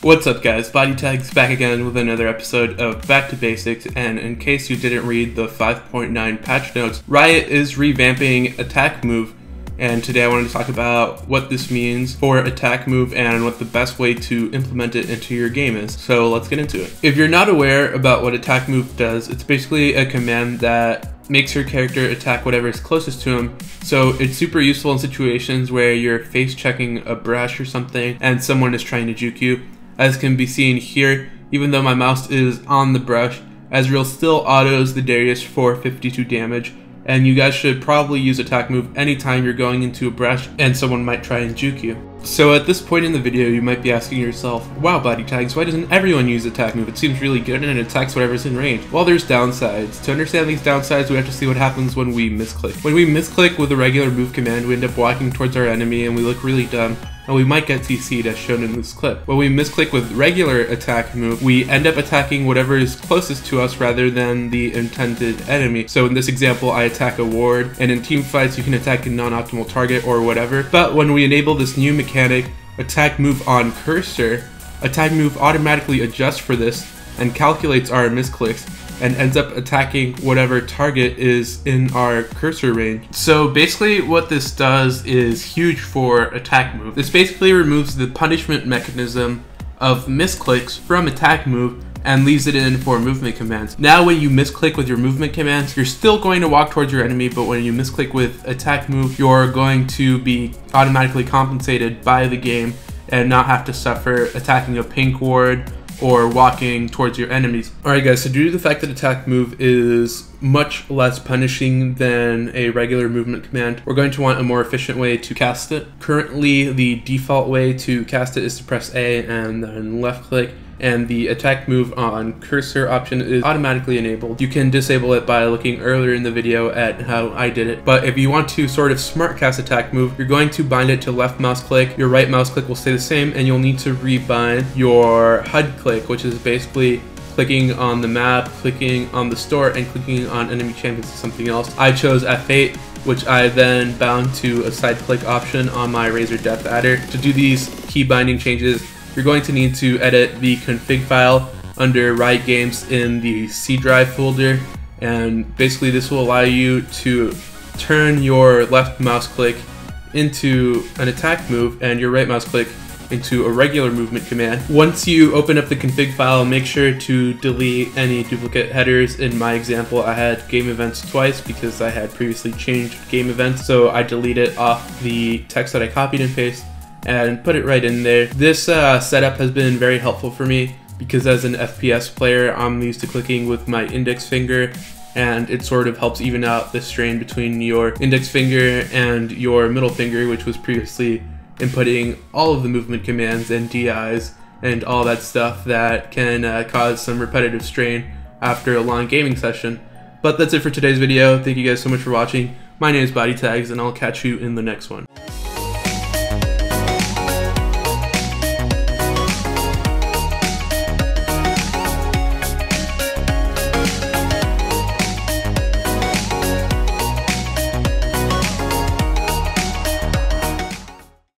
What's up guys, Bodytags back again with another episode of Back to Basics, and in case you didn't read the 5.9 patch notes, Riot is revamping attack move, and today I wanted to talk about what this means for attack move and what the best way to implement it into your game is. So let's get into it. If you're not aware about what attack move does, it's basically a command that makes your character attack whatever is closest to him. So it's super useful in situations where you're face checking a brush or something and someone is trying to juke you. As can be seen here, even though my mouse is on the brush, Ezreal still autos the Darius for 52 damage, and you guys should probably use attack move anytime you're going into a brush and someone might try and juke you. So at this point in the video, you might be asking yourself, wow Bodytags, why doesn't everyone use attack move? It seems really good and it attacks whatever's in range. Well, there's downsides. To understand these downsides, we have to see what happens when we misclick. When we misclick with a regular move command, we end up walking towards our enemy and we look really dumb, and we might get CC'd as shown in this clip. When we misclick with regular attack move, we end up attacking whatever is closest to us rather than the intended enemy. So in this example, I attack a ward, and in team fights you can attack a non-optimal target or whatever. But when we enable this new mechanic, attack move on cursor, attack move automatically adjusts for this and calculates our misclicks and ends up attacking whatever target is in our cursor range. So basically what this does is huge for attack move. This basically removes the punishment mechanism of misclicks from attack move and leaves it in for movement commands. Now when you misclick with your movement commands, you're still going to walk towards your enemy, but when you misclick with attack move, you're going to be automatically compensated by the game and not have to suffer attacking a pink ward or walking towards your enemies. Alright guys, so due to the fact that attack move is much less punishing than a regular movement command, we're going to want a more efficient way to cast it. Currently, the default way to cast it is to press A and then left click, and the attack move on cursor option is automatically enabled. You can disable it by looking earlier in the video at how I did it. But if you want to sort of smart cast attack move, you're going to bind it to left mouse click, your right mouse click will stay the same, and you'll need to rebind your HUD click, which is basically clicking on the map, clicking on the store, and clicking on enemy champions to something else. I chose F8, which I then bound to a side click option on my Razor Depth Adder. To do these key binding changes, you're going to need to edit the config file under Riot Games in the C drive folder, and basically this will allow you to turn your left mouse click into an attack move and your right mouse click into a regular movement command. Once you open up the config file, make sure to delete any duplicate headers. In my example, I had game events twice because I had previously changed game events, so I deleted off the text that I copied and pasted and put it right in there. This setup has been very helpful for me because as an FPS player, I'm used to clicking with my index finger, and it sort of helps even out the strain between your index finger and your middle finger, which was previously inputting all of the movement commands and DIs and all that stuff that can cause some repetitive strain after a long gaming session. But that's it for today's video. Thank you guys so much for watching. My name is Bodytags, and I'll catch you in the next one.